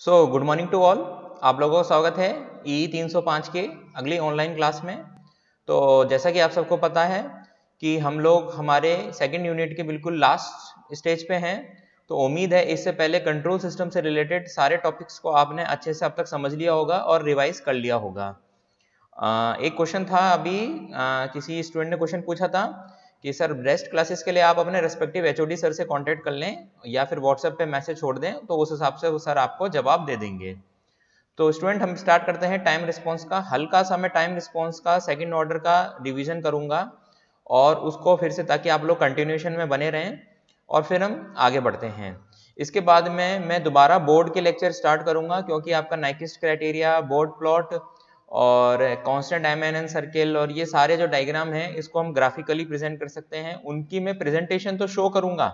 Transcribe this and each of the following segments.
Good morning to all. आप लोगों का स्वागत है E305 के अगली ऑनलाइन क्लास में। तो जैसा कि आप सबको पता है कि हम लोग हमारे सेकंड यूनिट के बिल्कुल लास्ट स्टेज पे हैं। तो उम्मीद है इससे पहले कंट्रोल सिस्टम से रिलेटेड सारे टॉपिक्स को आपने अच्छे से अब तक समझ लिया होगा और रिवाइज कर लिया होगा। एक क्वेश्चन था अभी, किसी स्टूडेंट ने क्वेश्चन पूछा था कि सर रेस्ट क्लासेस के लिए आप अपने रेस्पेक्टिव एचओडी सर से कांटेक्ट कर लें या फिर व्हाट्सएप पे मैसेज छोड़ दें, तो उस हिसाब से वो सर आपको जवाब दे देंगे। तो स्टूडेंट हम स्टार्ट करते हैं टाइम रिस्पॉन्स का। हल्का सा मैं टाइम रिस्पॉन्स का सेकंड ऑर्डर का डिवीजन करूंगा और उसको फिर से, ताकि आप लोग कंटिन्यूएशन में बने रहें, और फिर हम आगे बढ़ते हैं। इसके बाद में मैं दोबारा बोर्ड के लेक्चर स्टार्ट करूंगा, क्योंकि आपका नाइक्विस्ट क्राइटेरिया, बोर्ड प्लॉट और कांस्टेंट डायमेंशन सर्किल और ये सारे जो डायग्राम हैं इसको हम ग्राफिकली प्रेजेंट कर सकते हैं। उनकी मैं प्रेजेंटेशन तो शो करूंगा,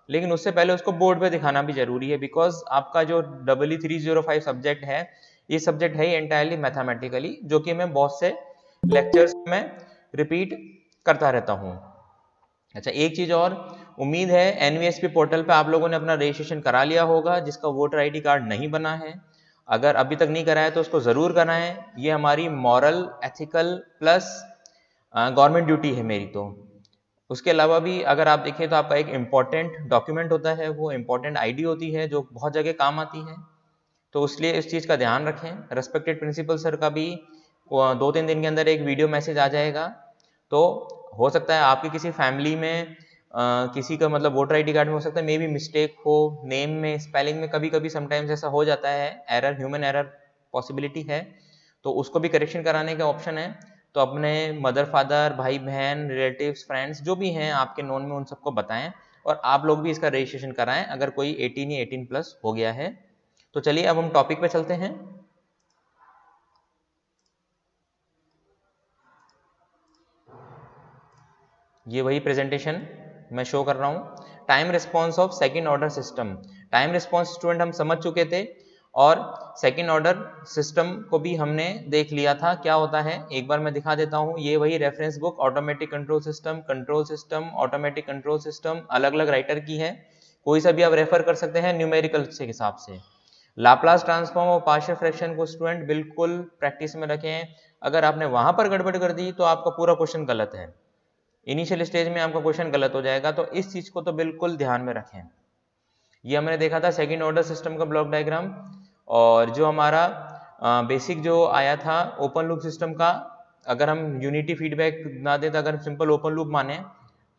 लेकिन उससे पहले उसको बोर्ड पे दिखाना भी जरूरी है, बिकॉज आपका जो EE305 सब्जेक्ट है, ये सब्जेक्ट है एंटायरली मैथमेटिकली, जो कि मैं बहुत से लेक्चर्स में रिपीट करता रहता हूँ। अच्छा, एक चीज और, उम्मीद है एनवीएसपी पोर्टल पे आप लोगों ने अपना रजिस्ट्रेशन करा लिया होगा जिसका वोटर आईडी कार्ड नहीं बना है। अगर अभी तक नहीं कराया तो उसको जरूर कराएं। ये हमारी moral, ethical plus government duty है मेरी। तो उसके अलावा भी अगर आप देखें तो आपका एक इम्पॉर्टेंट डॉक्यूमेंट होता है, वो इम्पॉर्टेंट आईडी होती है जो बहुत जगह काम आती है। तो इसलिए इस चीज़ का ध्यान रखें। रेस्पेक्टेड प्रिंसिपल सर का भी 2-3 दिन के अंदर एक वीडियो मैसेज आ जाएगा। तो हो सकता है आपकी किसी फैमिली में किसी का मतलब वोटर आईडी कार्ड में हो सकता है मे बी मिस्टेक हो, नेम में, स्पेलिंग में, कभी कभी समटाइम्स ऐसा हो जाता है, एरर, ह्यूमन एरर पॉसिबिलिटी है। तो उसको भी करेक्शन कराने का ऑप्शन है। तो अपने मदर, फादर, भाई बहन, रिलेटिव्स, फ्रेंड्स जो भी हैं आपके नोन में, उन सबको बताएं और आप लोग भी इसका रजिस्ट्रेशन कराएं अगर कोई 18 या 18 प्लस हो गया है। तो चलिए अब हम टॉपिक पे चलते हैं। ये वही प्रेजेंटेशन मैं शो कर रहा हूँ, time response of second order system. Time response student हम समझ चुके थे और सेकंड ऑर्डर सिस्टम को भी हमने देख लिया था क्या होता है। एक बार मैं दिखा देता हूँ, ये वही reference book, automatic control system, automatic control system अलग अलग राइटर की है, कोई सा भी आप रेफर कर सकते हैं न्यूमेरिकल के हिसाब से। लाप्लास ट्रांसफॉर्म और पार्शियल फ्रैक्शन को स्टूडेंट बिल्कुल प्रैक्टिस में रखें। अगर आपने वहां पर गड़बड़ कर दी तो आपका पूरा क्वेश्चन गलत है, इनिशियल स्टेज में आपका क्वेश्चन गलत हो जाएगा। तो इस चीज को तो बिल्कुल ध्यान में रखें। ये हमने देखा था सेकंड ऑर्डर सिस्टम का ब्लॉक डायग्राम, और जो हमारा बेसिक जो आया था ओपन लूप सिस्टम का, अगर हम यूनिटी फीडबैक ना दें तो अगर सिंपल ओपन लूप माने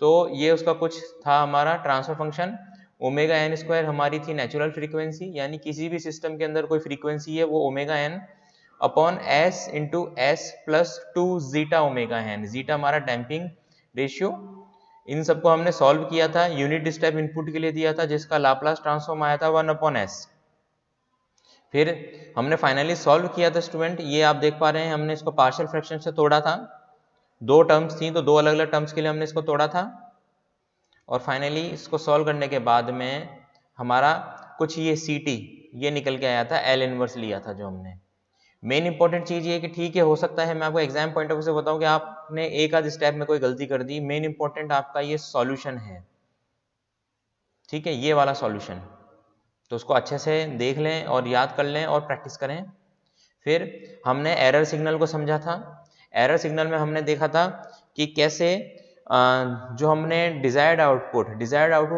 तो ये उसका कुछ था हमारा transfer function. Omega N square हमारी थी नेचुरल फ्रीक्वेंसी, यानी किसी भी सिस्टम के अंदर कोई फ्रीक्वेंसी है वो omega N upon S into S plus 2 zeta omega N. Zeta हमारा डैम्पिंग रेशियो। इन सबको हमने सॉल्व किया था, यूनिट स्टेप इनपुट के लिए दिया था जिसका लाप्लास ट्रांसफॉर्म आया था 1/s। फिर हमने फाइनली सॉल्व किया था स्टूडेंट, ये आप देख पा रहे हैं, हमने इसको पार्शियल फ्रैक्शन से तोड़ा था। दो टर्म्स थी तो दो अलग अलग टर्म्स के लिए हमने इसको तोड़ा था, और फाइनली इसको सॉल्व करने के बाद में हमारा कुछ ये CT ये निकल के आया था, L इनवर्स लिया था जो हमने। मेन इंपॉर्टेंट चीज ये कि ठीक है, हो सकता है मैं आपको एग्जाम पॉइंट ऑफ व्यू से बताऊं कि आपने एक आध स्टेप में कोई गलती कर दी। मेन इंपॉर्टेंट आपका ये सॉल्यूशन है, ठीक है, ये वाला सॉल्यूशन। तो उसको अच्छे से देख लें और याद कर लें और प्रैक्टिस करें। फिर हमने एरर सिग्नल को समझा था। एरर सिग्नल में हमने देखा था कि कैसे जो हमने डिजायर्ड आउटपुट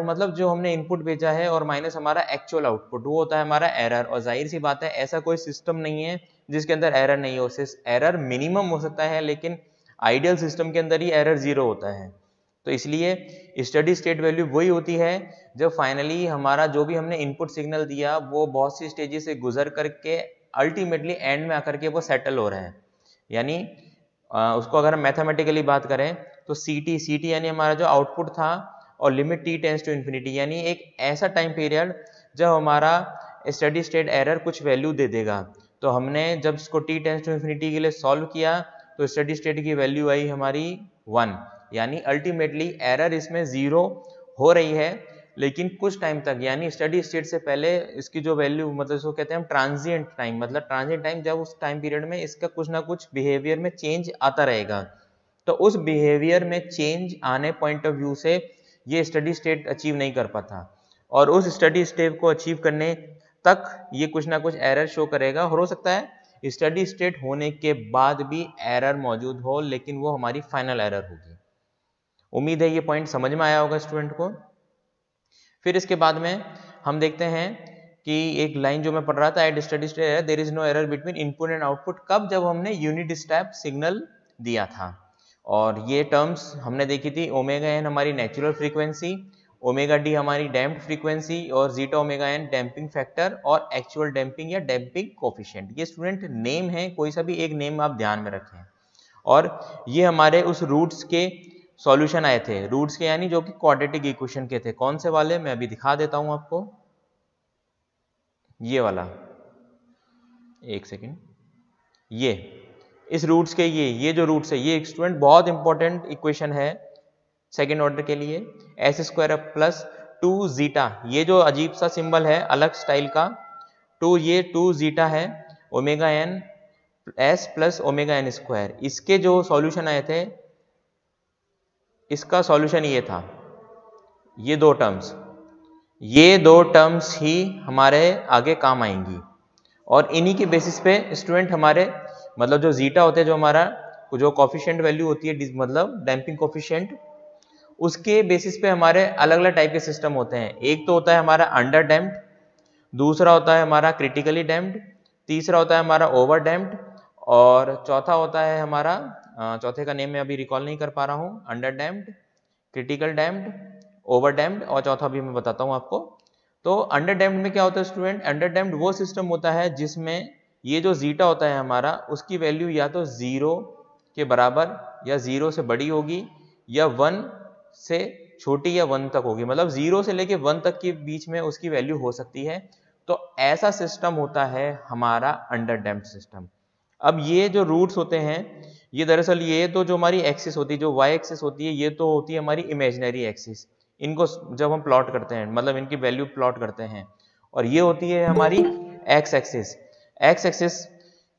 मतलब जो हमने इनपुट भेजा है और माइनस हमारा एक्चुअल आउटपुट, वो होता है हमारा एरर। और जाहिर सी बात है ऐसा कोई सिस्टम नहीं है जिसके अंदर एरर नहीं हो। एरर मिनिमम हो सकता है, लेकिन आइडियल सिस्टम के अंदर ही एरर 0 होता है। तो इसलिए स्टडी स्टेट वैल्यू वही होती है जब फाइनली हमारा जो भी हमने इनपुट सिग्नल दिया वो बहुत सी स्टेजेस से गुजर करके अल्टीमेटली एंड में आकर के वो सेटल हो रहा है। यानी उसको अगर हम मैथमेटिकली बात करें तो CT यानी हमारा जो आउटपुट था, और limit t tends to infinity, यानी एक ऐसा टाइम पीरियड जब हमारा स्टडी स्टेट एरर कुछ वैल्यू दे देगा। तो हमने जब इसको t टेंड्स टू इन्फिनिटी के लिए सॉल्व किया तो स्टडी स्टेट की वैल्यू आई हमारी 1, यानी अल्टीमेटली एरर इसमें 0 हो रही है, लेकिन कुछ टाइम तक, यानी स्टडी स्टेट से पहले इसकी जो वैल्यू, मतलब इसको कहते हैं हम ट्रांजिएंट टाइम, मतलब ट्रांजिएंट टाइम जब उस टाइम पीरियड में इसका कुछ ना कुछ बिहेवियर में चेंज आता रहेगा। तो उस बिहेवियर में चेंज आने पॉइंट ऑफ व्यू से ये स्टडी स्टेट अचीव नहीं कर पाता, और उस स्टडी स्टेट को अचीव करने तक ये कुछ ना कुछ एरर शो करेगा। और हो सकता है स्टडी स्टेट होने के बाद भी एरर मौजूद हो, लेकिन वो हमारी फाइनल एरर होगी। उम्मीद है ये पॉइंट समझ में आया होगा स्टूडेंट को। फिर इसके बाद में हम देखते हैं कि एक लाइन जो मैं पढ़ रहा था, at steady state there is no error between input and output, कब? जब हमने यूनिट स्टेप सिग्नल दिया था। और ये टर्म्स हमने देखी थी, ओमेगा एन हमारी नेचुरल फ्रीक्वेंसी, ओमेगा डी हमारी डैम्प्ड फ्रीक्वेंसी, और zeta omega N damping factor और एक्चुअल डैम्पिंग या डैम्पिंग कोफिशिएंट। ये स्टूडेंट नेम है, कोई सा भी एक नेम आप ध्यान में रखें। और ये हमारे उस रूट्स के सॉल्यूशन आए थे, रूट्स के यानी जो कि क्वाड्रेटिक इक्वेशन के थे। कौन से वाले? मैं अभी दिखा देता हूं आपको, ये वाला, एक सेकेंड, ये इस रूट्स के ये जो रूट्स है, ये स्टूडेंट बहुत इंपॉर्टेंट इक्वेशन है सेकेंड ऑर्डर के लिए। एस स्क्वायर प्लस 2 जीटा, ये जो अजीब सा सिंबल है अलग स्टाइल का, ये 2 जीटा है, omega N S plus omega N square. इसके जो सॉल्यूशन आए थे, इसका सॉल्यूशन ये था, ये दो टर्म्स ही हमारे आगे काम आएंगी। और इन्हीं के बेसिस पे स्टूडेंट हमारे मतलब जो जीटा होते हैं, जो हमारा जो कोफिशिएंट वैल्यू होती है, मतलब डैम्पिंग कोफिशिएंट, उसके बेसिस पे हमारे अलग अलग टाइप के सिस्टम होते हैं। एक तो होता है हमारा अंडर डैम्प्ड, दूसरा होता है हमारा क्रिटिकली डैम्प्ड, तीसरा होता है हमारा ओवर डैम्प्ड, और चौथा होता है हमारा, चौथे का नेम मैं अभी रिकॉल नहीं कर पा रहा हूँ, under damped, critical damped, over damped, और चौथा भी मैं बताता हूँ आपको। तो अंडर डैम्प्ड में क्या होता है स्टूडेंट? अंडर डैम्प्ड वो सिस्टम होता है जिसमें ये जो जीटा होता है हमारा, उसकी वैल्यू या तो 0 के बराबर या 0 से बड़ी होगी, या 1 से छोटी या 1 तक होगी, मतलब 0 से लेके 1 तक के बीच में उसकी वैल्यू हो सकती है। तो ऐसा सिस्टम होता है हमारा अंडर डैम्प्ड सिस्टम। अब ये जो रूट्स होते हैं, ये दरअसल ये तो जो हमारी एक्सिस होती है, जो वाई एक्सिस होती है, ये तो होती है हमारी इमेजिनरी एक्सिस। इनको जब हम प्लॉट करते हैं, मतलब इनकी वैल्यू प्लॉट करते हैं, और ये होती है हमारी एक्स एक्सिस। एक्स एक्सिस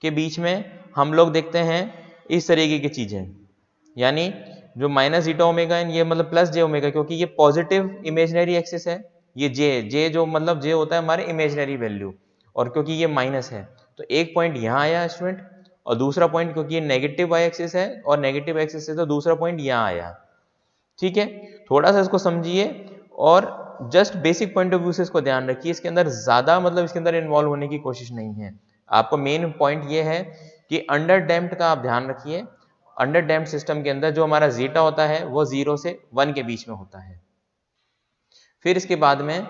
के बीच में हम लोग देखते हैं इस तरीके की चीजें, यानी जो माइनस जीटा ओमेगा एन, ये मतलब प्लस जे ओमेगा, क्योंकि ये पॉजिटिव इमेजिनरी एक्सिस है। ये जे जो मतलब जे होता है हमारे इमेजिनरी वैल्यू, और क्योंकि ये माइनस है तो एक पॉइंट यहाँ आया स्टूडेंट, और दूसरा पॉइंट क्योंकि ये नेगेटिव वाई एक्सिस है और नेगेटिव एक्सिस है तो दूसरा पॉइंट यहाँ आया। ठीक है, थोड़ा सा इसको समझिए और just basic point of view से इसको ध्यान रखिए। इसके अंदर ज्यादा मतलब इसके अंदर इन्वॉल्व होने की कोशिश नहीं है। आपको मेन पॉइंट ये है कि अंडर डैम्प्ड का आप ध्यान रखिए। अंडर डैम्प्ड सिस्टम के अंदर जो हमारा जीटा होता है वो 0 से 1 के बीच में होता है। फिर इसके बाद में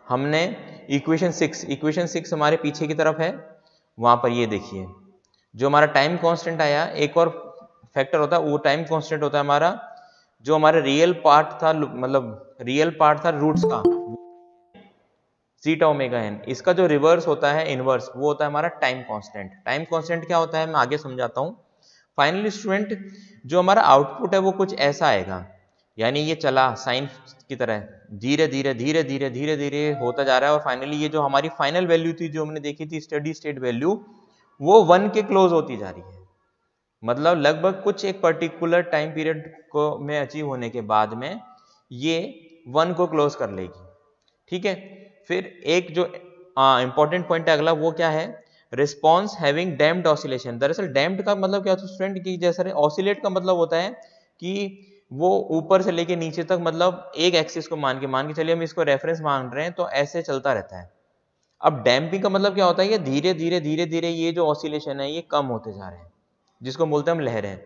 हमने इक्वेशन 6 हमारे पीछे की तरफ है, वहां पर ये देखिए जो हमारा टाइम कांस्टेंट आया, एक और फैक्टर होता है वो टाइम कांस्टेंट होता है हमारा, जो हमारा रियल पार्ट था, मतलब रियल पार्ट था रूट्स का, जीटा ओमेगा एन। इसका जो रिवर्स होता है, इनवर्स, वो होता है हमारा टाइम कांस्टेंट। टाइम कांस्टेंट क्या होता है मैं आगे समझाता हूं। फाइनली स्टूडेंट जो हमारा आउटपुट है वो कुछ ऐसा आएगा, यानी ये चला साइन की तरह धीरे धीरे धीरे धीरे धीरे धीरे होता जा रहा है, और फाइनली ये जो हमारी फाइनल वैल्यू थी जो हमने देखी थी स्टेडी स्टेट वैल्यू, वो 1 के क्लोज होती जा रही है। मतलब लगभग कुछ एक पर्टिकुलर टाइम पीरियड को में अचीव होने के बाद में ये 1 को क्लोज कर लेगी। ठीक है, फिर एक जो इंपॉर्टेंट पॉइंट है अगला, वो क्या है? Response having damped oscillation. दरअसल डैम्प्ड का मतलब क्या होता है स्टूडेंट की, जैसे ऑसिलेट का मतलब होता है कि वो ऊपर से लेके नीचे तक, मतलब एक एक्सिस को मान के चलिए हम इसको रेफरेंस मान रहे हैं तो ऐसे चलता रहता है। अब डैम्पिंग का मतलब क्या होता है? ये धीरे धीरे धीरे धीरे ये जो ऑसिलेशन है ये कम होते जा रहे हैं, जिसको बोलते हैं हम लहरें।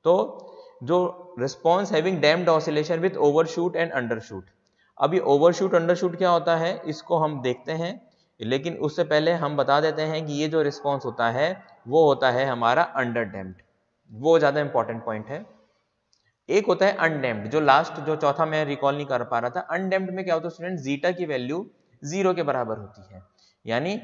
तो जो response having damped oscillation with overshoot and undershoot. अब ये ओवरशूट अंडरशूट क्या होता है इसको हम देखते हैं, लेकिन उससे पहले हम बता देते हैं कि ये जो रिस्पॉन्स होता है वो होता है हमारा अंडर डैम्प्ड। वो ज्यादा इंपॉर्टेंट पॉइंट है। एक होता है अनडैम्प्ड, जो लास्ट जो चौथा मैं रिकॉल नहीं कर पा रहा था। अनडैम्प्ड में क्या होता है स्टूडेंट? जीटा की वैल्यू 0 के बराबर होती है, यानी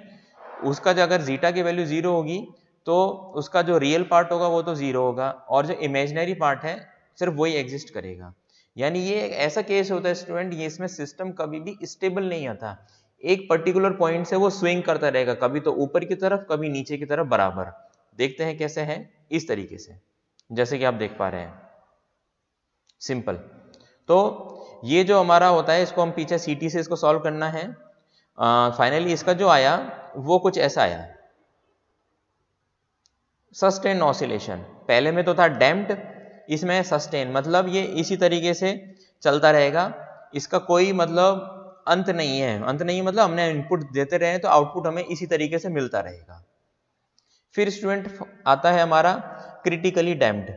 उसका जो अगर जीटा की वैल्यू 0 होगी तो उसका जो रियल पार्ट होगा वो तो 0 होगा, और जो इमेजिनरी पार्ट है सिर्फ वही एग्जिस्ट करेगा। यानी ये एक ऐसा केस होता है स्टूडेंट, ये इसमें सिस्टम कभी भी स्टेबल नहीं आता, एक पर्टिकुलर पॉइंट से वो स्विंग करता रहेगा, कभी तो ऊपर की तरफ कभी नीचे की तरफ बराबर। देखते हैं कैसे है, इस तरीके से जैसे कि आप देख पा रहे हैं, सिंपल। तो ये जो हमारा होता है इसको हम पीछे सीटी से इसको सॉल्व करना है। फाइनली इसका जो आया वो कुछ ऐसा आया, सस्टेन ऑसिलेशन। पहले में तो था डैम्प्ड, इसमें सस्टेन, मतलब ये इसी तरीके से चलता रहेगा, इसका कोई मतलब अंत नहीं है। अंत नहीं मतलब हमने इनपुट देते रहे तो आउटपुट हमें इसी तरीके से मिलता रहेगा। फिर स्टूडेंट आता है हमारा क्रिटिकली डैम्प्ड।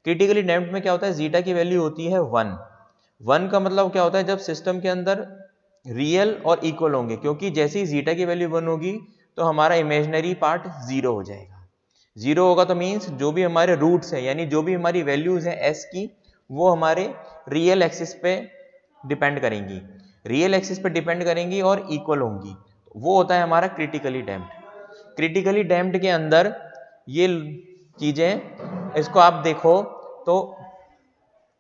क्रिटिकली डैम्प्ड में क्या होता है, जीटा की वैल्यू होती है 1। 1 का मतलब क्या होता है, जब सिस्टम के अंदर रियल और इक्वल होंगे, क्योंकि जैसे ही जीटा की वैल्यू 1 होगी तो हमारा इमेजिनरी पार्ट 0 हो जाएगा। 0 होगा तो मीन्स जो भी हमारे रूट्स है, यानी जो भी हमारी वैल्यूज है एस की, वो हमारे रियल एक्सिस पे डिपेंड करेंगी, रियल एक्सिस पे डिपेंड करेंगी और इक्वल होंगी। वो होता है हमारा क्रिटिकली डैम्प्ड। क्रिटिकली डैम्प्ड के अंदर ये चीजें, इसको आप देखो तो,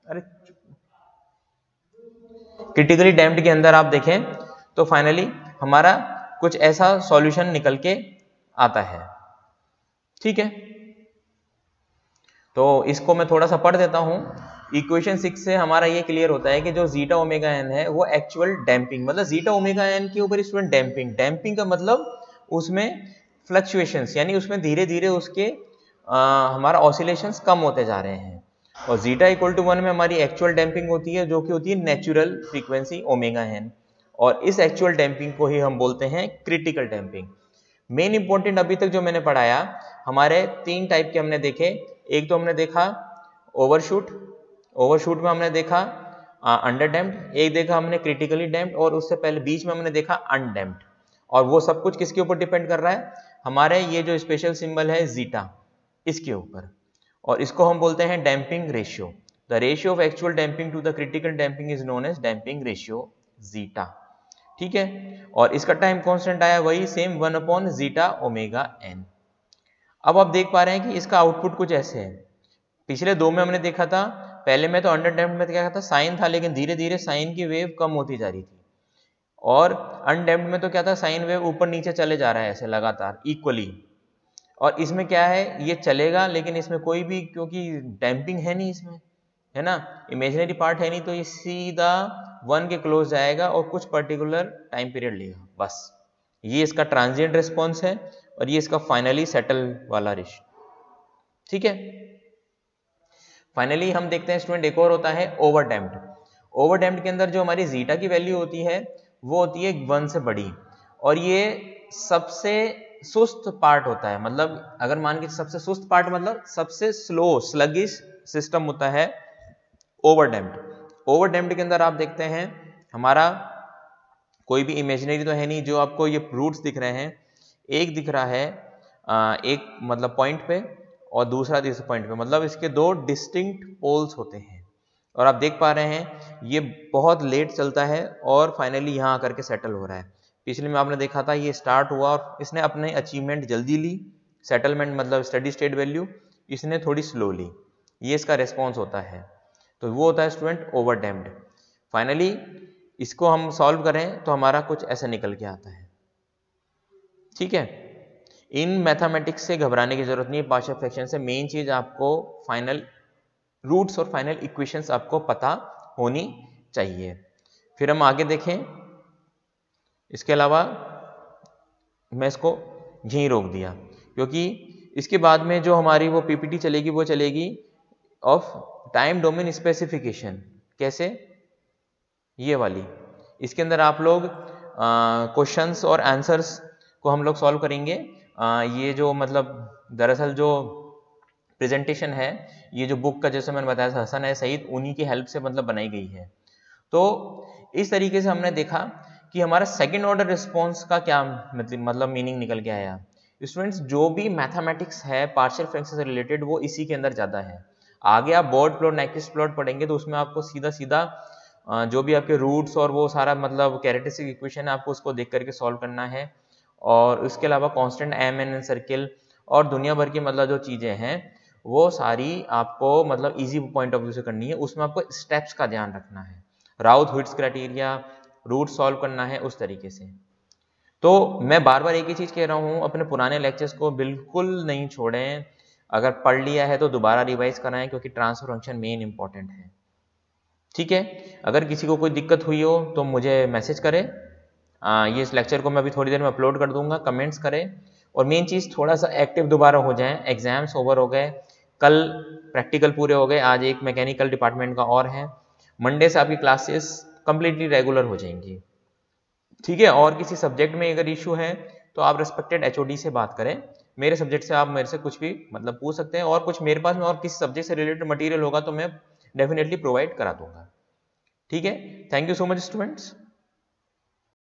अरे क्रिटिकली डैम्प्ड के अंदर आप देखें तो फाइनली हमारा कुछ ऐसा सॉल्यूशन निकल के आता है। ठीक है, तो इसको मैं थोड़ा सा पढ़ देता हूं। इक्वेशन 6 से हमारा ये क्लियर होता है कि जो जीटा ओमेगा एन है वो एक्चुअल डैम्पिंग, मतलब जीटा ओमेगा एन के ऊपर स्टूडेंट डैम्पिंग, डैम्पिंग का मतलब उसमें फ्लक्चुएशंस, यानी उसमें धीरे धीरे उसके हमारा ऑसिलेशंस कम होते जा रहे हैं। और जीटा इक्वल टू 1 में हमारी एक्चुअल डैम्पिंग होती है, जो कि होती है नेचुरल फ्रीक्वेंसी ओमेगा एन, और इस एक्चुअल डैम्पिंग को ही हम बोलते हैं क्रिटिकल डैम्पिंग। मेन इंपॉर्टेंट अभी तक जो मैंने पढ़ाया, हमारे 3 टाइप के हमने देखे। एक तो हमने देखा ओवरशूट, ओवरशूट में हमने देखा अंडर डैम्प्ड, एक देखा हमने क्रिटिकली डैम्प्ड, और उससे पहले बीच में हमने देखा अनडैम्प्ड। और वो सब कुछ किसके ऊपर डिपेंड कर रहा है, हमारे ये जो स्पेशल सिंबल है जीटा, इसके ऊपर। और इसको हम बोलते हैं damping ratio. The ratio of actual damping to the critical damping is known as damping ratio zeta. ठीक है, और इसका टाइम कांस्टेंट आया वही सेम 1 जीटा ओमेगा एन। अब आप देख पा रहे हैं कि इसका आउटपुट कुछ ऐसे है। पिछले 2 में हमने देखा था, पहले में तो अंडर डैम्प्ड में क्या था, साइन था, लेकिन धीरे धीरे साइन की वेव कम होती जा रही थी। और अनडैम्प्ड में तो क्या था, साइन वेव ऊपर नीचे चले जा रहा है ऐसे लगातार इक्वली। और इसमें क्या है, ये चलेगा लेकिन इसमें कोई भी, क्योंकि डैम्पिंग है नहीं इसमें, है ना, इमेजिनरी पार्ट है नहीं, तो ये सीधा 1 के क्लोज जाएगा और कुछ पर्टिकुलर टाइम पीरियड लेगा बस। ये इसका ट्रांजिएंट रिस्पॉन्स है और ये इसका फाइनली सेटल वाला रेशियो। ठीक है, फाइनली हम देखते हैं स्टूडेंट एक और होता है ओवर डैम्प्ड। ओवर डैम्प्ड के अंदर जो हमारी जीटा की वैल्यू होती है वो होती है 1 से बड़ी, और ये सबसे सुस्त पार्ट होता है। मतलब अगर मान के सबसे सुस्त पार्ट मतलब सबसे स्लो स्लगिश सिस्टम होता है ओवर डैम्प्ड। ओवर डैम्प्ड के अंदर आप देखते हैं हमारा कोई भी इमेजिनरी तो है नहीं, जो आपको ये रूट्स दिख रहे हैं, एक दिख रहा है एक मतलब पॉइंट पे और दूसरा दूसरे पॉइंट पे, मतलब इसके 2 डिस्टिंक्ट पोल्स होते हैं। और आप देख पा रहे हैं ये बहुत लेट चलता है और फाइनली यहाँ आकर के सेटल हो रहा है। पिछले में आपने देखा था ये स्टार्ट हुआ और इसने अपने अचीवमेंट जल्दी ली, सेटलमेंट मतलब स्टेडी स्टेट वैल्यू, इसने थोड़ी स्लो ली, ये इसका रेस्पॉन्स होता है। तो वो होता है स्टूडेंट ओवर डैम्प्ड। फाइनली इसको हम सॉल्व करें तो हमारा कुछ ऐसा निकल के आता है। ठीक है, इन मैथमेटिक्स से घबराने की जरूरत नहीं है, पार्शियल फ्रैक्शन से मेन चीज आपको फाइनल रूट्स और फाइनल इक्वेशंस आपको पता होनी चाहिए। फिर हम आगे देखें, इसके अलावा मैं इसको यहीं रोक दिया क्योंकि इसके बाद में जो हमारी वो पीपीटी चलेगी वो चलेगी ऑफ टाइम डोमेन स्पेसिफिकेशन। कैसे, ये वाली, इसके अंदर आप लोग क्वेश्चंस और आंसर्स को हम लोग सॉल्व करेंगे। ये जो मतलब दरअसल जो प्रेजेंटेशन है, ये जो बुक का जैसे मैंने बताया था हसन है सईद, उन्हीं की हेल्प से मतलब बनाई गई है। तो इस तरीके से हमने देखा कि हमारा सेकंड ऑर्डर रिस्पॉन्स का क्या मतलब मीनिंग निकल के आया। स्टूडेंट्स जो भी मैथमेटिक्स है पार्शियल फ्रैक्शन से रिलेटेड वो इसी के अंदर ज़्यादा है। आगे आप बोर्ड प्लॉट नाइक्विस्ट प्लॉट पढ़ेंगे तो उसमें आपको सीधा सीधा जो भी आपके रूट्स और वो सारा मतलब कैरेक्टरिस्टिक इक्वेशन है आपको उसको देख करके सॉल्व करना है। और उसके अलावा कांस्टेंट एम एन सर्किल और दुनिया भर की मतलब जो चीज़ें हैं वो सारी आपको मतलब इजी पॉइंट ऑफ व्यू से करनी है। उसमें आपको स्टेप्स का ध्यान रखना है, राउथ-हुइट्ज क्राइटेरिया, रूट सॉल्व करना है उस तरीके से। तो मैं बार बार एक ही चीज़ कह रहा हूँ, अपने पुराने लेक्चर्स को बिल्कुल नहीं छोड़ें। अगर पढ़ लिया है तो दोबारा रिवाइज कराएं क्योंकि ट्रांसफर फंक्शन मेन इंपॉर्टेंट है। ठीक है, अगर किसी को कोई दिक्कत हुई हो तो मुझे मैसेज करें, ये इस लेक्चर को मैं अभी थोड़ी देर में अपलोड कर दूंगा, कमेंट्स करें। और मेन चीज़ थोड़ा सा एक्टिव दोबारा हो जाएं, एग्जाम्स ओवर हो गए, कल प्रैक्टिकल पूरे हो गए, आज एक मैकेनिकल डिपार्टमेंट का और है, मंडे से आपकी क्लासेस कंप्लीटली रेगुलर हो जाएंगी, ठीक है। और किसी सब्जेक्ट में अगर इशू है तो आप रिस्पेक्टेड एचओडी से बात करें, मेरे सब्जेक्ट से आप मेरे से कुछ भी मतलब पूछ सकते हैं, और कुछ मेरे पास में और किसी सब्जेक्ट से रिलेटेड मटेरियल होगा तो मैं डेफिनेटली प्रोवाइड करा दूंगा, ठीक है। Thank you so much students.